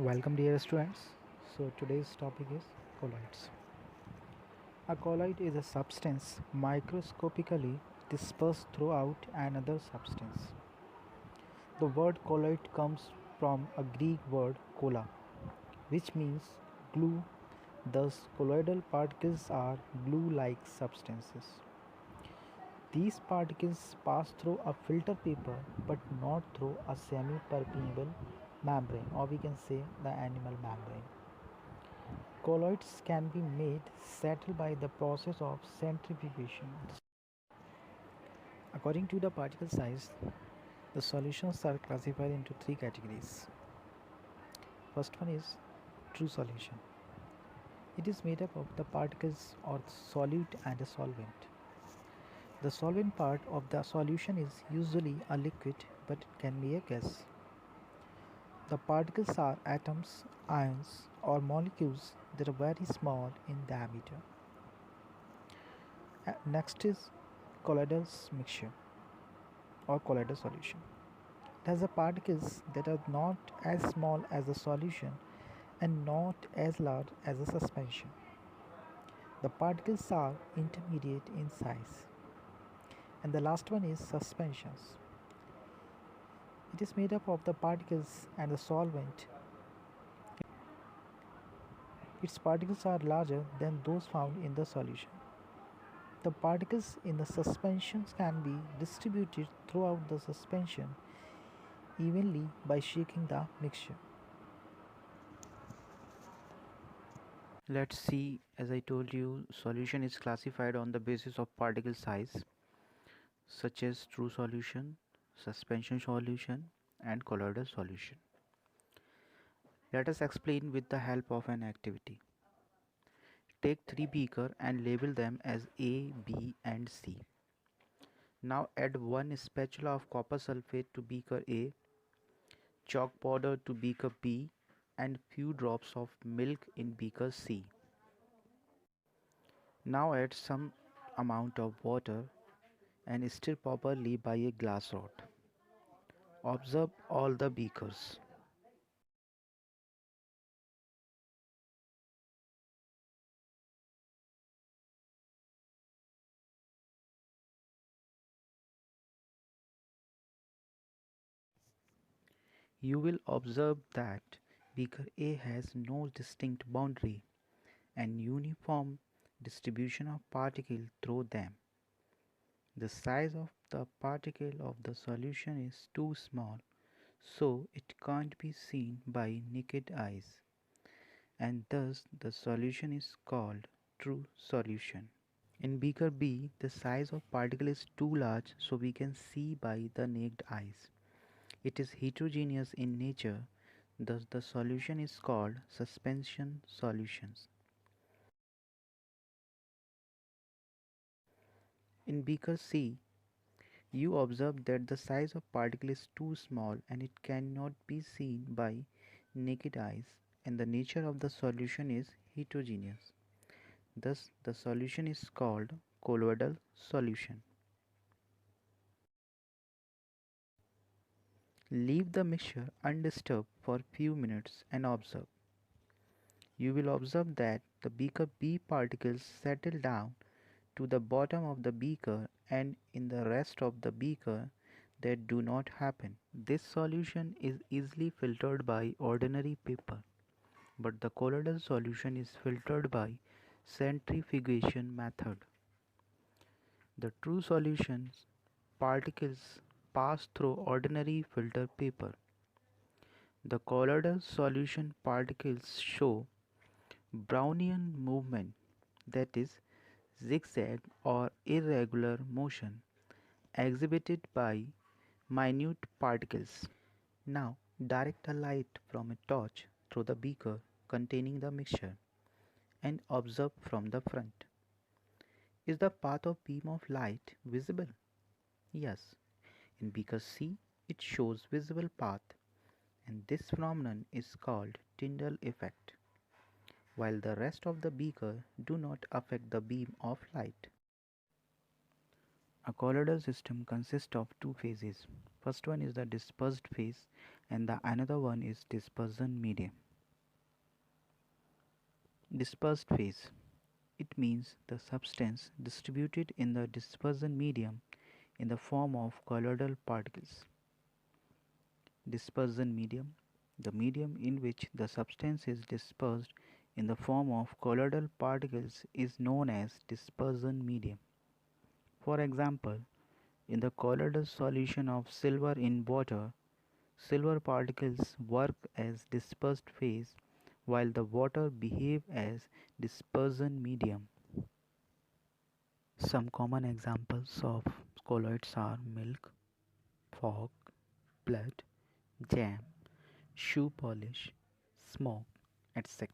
Welcome dear students. So today's topic is colloids. A colloid is a substance microscopically dispersed throughout another substance. The word colloid comes from a Greek word kolla, which means glue. Thus colloidal particles are glue-like substances. These particles pass through a filter paper but not through a semi-permeable membrane, or we can say the animal membrane. Colloids can be made settle by the process of centrifugation. According to the particle size, the solutions are classified into three categories. First one is true solution. It is made up of the particles or solute and a solvent. The solvent part of the solution is usually a liquid, but it can be a gas. The particles are atoms, ions, or molecules that are very small in diameter. Next is colloidal mixture or colloidal solution. It has the particles that are not as small as the solution and not as large as the suspension. The particles are intermediate in size. And the last one is suspensions. It is made up of the particles and the solvent. Its particles are larger than those found in the solution. The particles in the suspensions can be distributed throughout the suspension evenly by shaking the mixture. Let's see, as I told you, solution is classified on the basis of particle size, such as true solution, suspension solution, and colloidal solution. Let us explain with the help of an activity. Take three beakers and label them as A, B, and C. Now add one spatula of copper sulfate to beaker A, chalk powder to beaker B, and few drops of milk in beaker C. Now add some amount of water and stir properly by a glass rod. Observe all the beakers. You will observe that beaker A has no distinct boundary and uniform distribution of particles through them. The size of the particle of the solution is too small, so it can't be seen by naked eyes, and thus the solution is called true solution. In beaker B, the size of particle is too large, so we can see by the naked eyes. It is heterogeneous in nature, thus the solution is called suspension solutions. In beaker C, you observe that the size of particle is too small and it cannot be seen by naked eyes, and the nature of the solution is heterogeneous. Thus the solution is called colloidal solution. Leave the mixture undisturbed for few minutes and observe. You will observe that the beaker B particles settle down to the bottom of the beaker, and in the rest of the beaker that do not happen. This solution is easily filtered by ordinary paper, but the colloidal solution is filtered by centrifugation method. The true solution's particles pass through ordinary filter paper. The colloidal solution particles show Brownian movement, that is, zigzag or irregular motion exhibited by minute particles. Now direct a light from a torch through the beaker containing the mixture and observe from the front. Is the path of beam of light visible? Yes. In beaker C, it shows visible path, and this phenomenon is called Tyndall effect, while the rest of the beaker do not affect the beam of light. A colloidal system consists of two phases. First one is the dispersed phase and the another one is dispersion medium. Dispersed phase. It means the substance distributed in the dispersion medium in the form of colloidal particles. Dispersion medium. The medium in which the substance is dispersed in the form of colloidal particles is known as dispersion medium. For example, in the colloidal solution of silver in water, silver particles work as dispersed phase while the water behave as dispersion medium. Some common examples of colloids are milk, fog, blood, jam, shoe polish, smoke, etc.